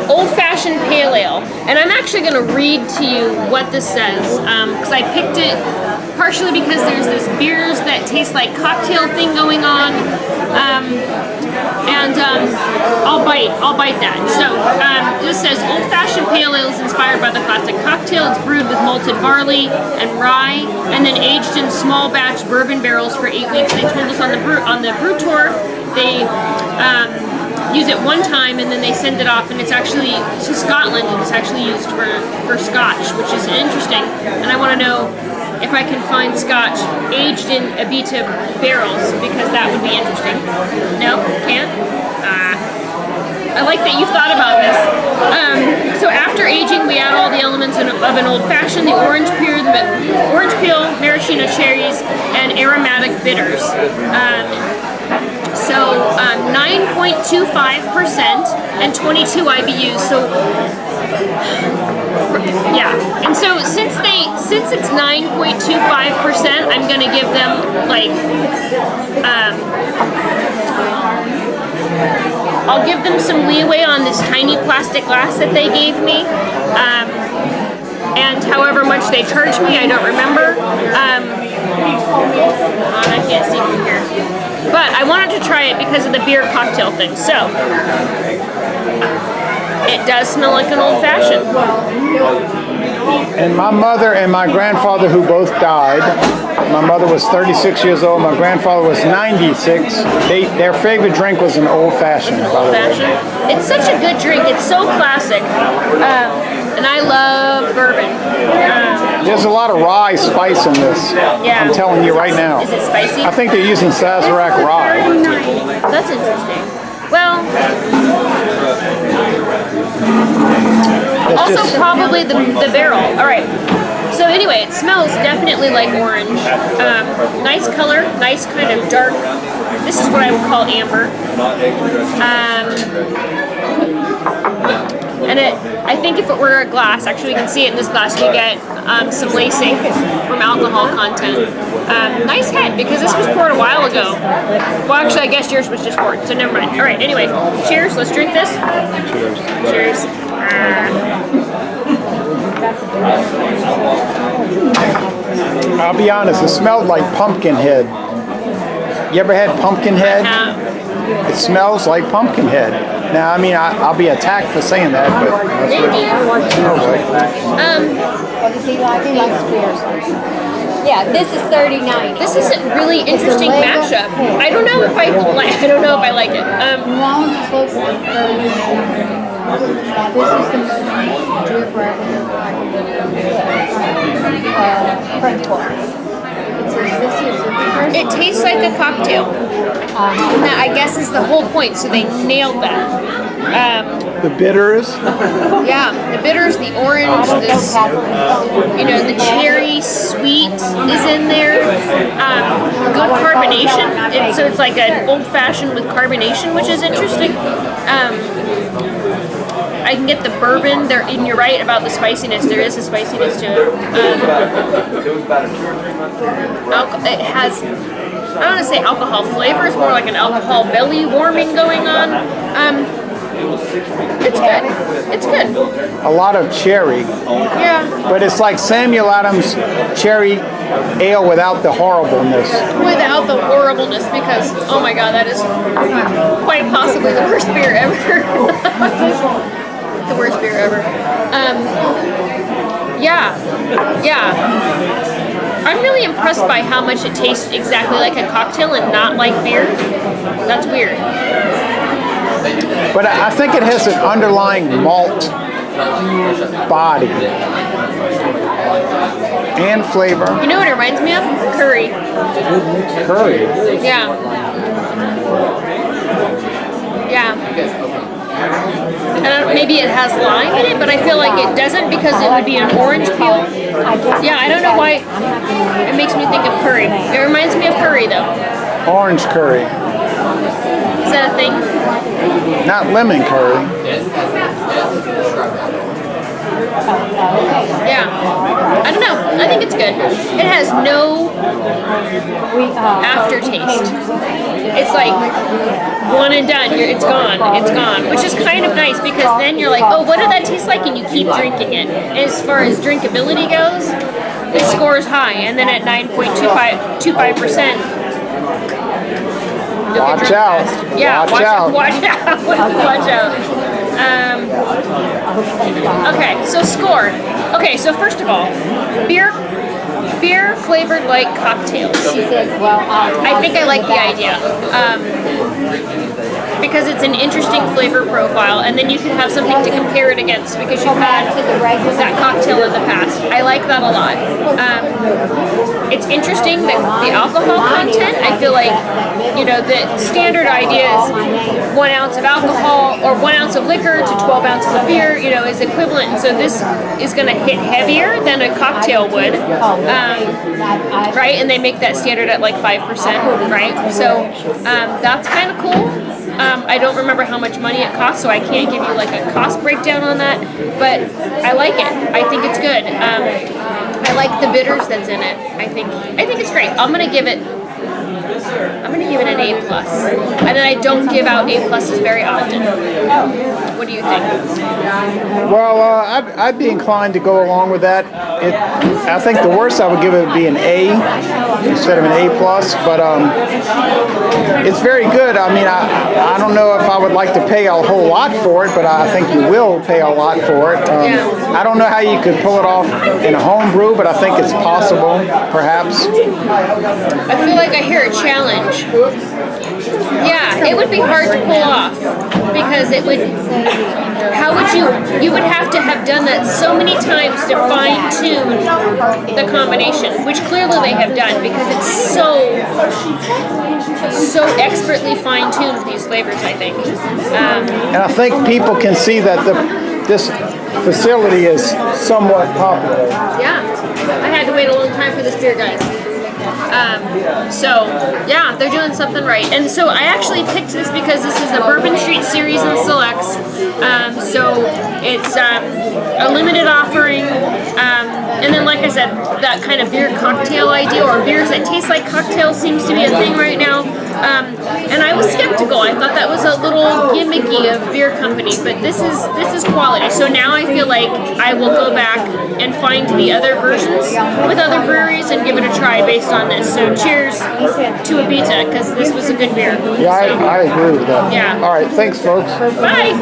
old-fashioned pale ale. And I'm actually going to read to you what this says, because I picked it partially because there's this beers that taste like cocktail thing going on, and I'll bite that. So this says old-fashioned pale ale is inspired by the classic cocktail. It's brewed with malted barley and rye, and then aged in small batch bourbon barrels for 8 weeks. They told us on the brew tour they use it one time and then they send it off, and it's actually to Scotland, and it's actually used for Scotch, which is interesting. And I want to know if I can find Scotch aged in Abita barrels, because that would be interesting. No? Can't? I like that you've thought about this. So after aging, we add all the elements of an old-fashioned, the orange peel, maraschino cherries, and aromatic bitters. So 9.25% and 22 IBUs. So yeah, and so since it's 9.25%, I'm gonna give them like I'll give them some leeway on this tiny plastic glass that they gave me, and however much they charged me, I don't remember. I can't see from here. But I wanted to try it because of the beer cocktail thing. So, it does smell like an old-fashioned. And my mother and my grandfather, who both died, my mother was 36 years old, my grandfather was 96. Their favorite drink was an old-fashioned. Old-fashioned? It's such a good drink. It's so classic. And I love bourbon. There's a lot of rye spice in this. Yeah. I'm telling you right now. Is it spicy? I think they're using Sazerac rye. That's interesting. Well, also probably the barrel. All right. So anyway, it smells definitely like orange. Nice color, nice kind of dark. This is what I would call amber. And I think if it were a glass, actually you can see it in this glass, we get some lacing from alcohol content. Nice head, because this was poured a while ago. Well, actually, I guess yours was just poured, so never mind. All right, anyway, cheers. Let's drink this. Cheers. I'll be honest, it smelled like Pumpkinhead. You ever had Pumpkinhead? It smells like Pumpkinhead. Now, I mean, I'll be attacked for saying that, but that's what it smells like. Yeah, this is 39. This is a really interesting mashup. I don't know if I like it. This is the most French one. It tastes like a cocktail. And that, I guess, is the whole point. So they nailed that. The bitters? Yeah, the bitters, the orange, this, the cherry sweet is in there. Good carbonation. So it's like an old-fashioned with carbonation, which is interesting. I can get the bourbon there, and you're right about the spiciness. There is a spiciness to it. It has, I don't want to say alcohol flavor, it's more like an alcohol belly warming going on. It's good. It's good. A lot of cherry. Yeah. But it's like Samuel Adams cherry ale without the horribleness. Without the horribleness, because, oh my god, that is quite possibly the worst beer ever. The worst beer ever. Yeah. I'm really impressed by how much it tastes exactly like a cocktail and not like beer. That's weird. But I think it has an underlying malt body and flavor. You know what it reminds me of? Curry. Curry? Yeah. Maybe it has lime in it, but I feel like it doesn't, because it would be an orange peel. Yeah, I don't know why it makes me think of curry. It reminds me of curry, though. Orange curry. Is that a thing? Not lemon curry. Yeah. I don't know. I think it's good. It has no aftertaste. It's like one and done. It's gone. It's gone. Which is kind of nice because then you're like, oh, what did that taste like? And you keep drinking it. As far as drinkability goes, it scores high. And then at 9.25%, Watch out. yeah, Watch out. Watch out. Watch out. Okay, so score. Okay, so first of all, beer flavored like cocktails. I think I like the idea. Because it's an interesting flavor profile, and then you can have something to compare it against because you've had that cocktail in the past. I like that a lot. It's interesting that the alcohol content, I feel like, the standard idea is 1 ounce of alcohol or 1 ounce of liquor to 12 ounces of beer, is equivalent. And so this is going to hit heavier than a cocktail would, right? And they make that standard at like 5%, right? So that's kind of cool. I don't remember how much money it costs, so I can't give you like a cost breakdown on that, but I like it. I think it's good. I like the bitters that's in it. I think it's great. I'm gonna give it an A+. And then I don't give out A+ very often. What do you think? Well, I'd be inclined to go along with that. I think the worst I would give it would be an A instead of an A+, but it's very good. I mean, I don't know if I would like to pay a whole lot for it, but I think you will pay a lot for it. I don't know how you could pull it off in a home brew, but I think it's possible, perhaps. I feel like I hear a challenge. Yeah, it would be hard to pull off because it would. How would you would have to have done that so many times to fine tune the combination, which clearly they have done because it's so expertly fine tuned with these flavors, I think. And I think people can see that this facility is somewhat popular. Yeah, I had to wait a long time for this beer, guys. So yeah, they're doing something right. And so I actually picked this because this is the Bourbon Street Series and Selects. So it's a limited offering. And then, like I said, that kind of beer cocktail idea, or beers that taste like cocktails, seems to be a thing right now. And I was skeptical. I thought that was a little gimmicky of beer company, but this is quality. So now I feel like I will go back and find the other versions with other breweries and give it a try based on this. So cheers to Abita, because this was a good beer. Yeah, I agree with that. Yeah. All right, thanks, folks. Bye.